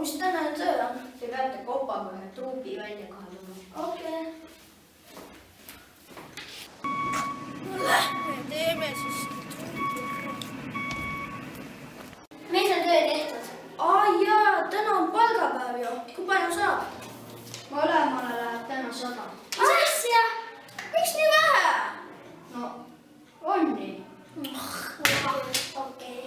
mis tänane töö on? Te peate kopaga ühe truubi välja kaaduma. Okei. Lähme teeme siis. Meil on töö tehtud. Aa jaa, täna on palgapäev ju. Kui palju saab? Mõlemale läheb täna 100. Mis asja? Miks nii vähe? No, on nii. Okei.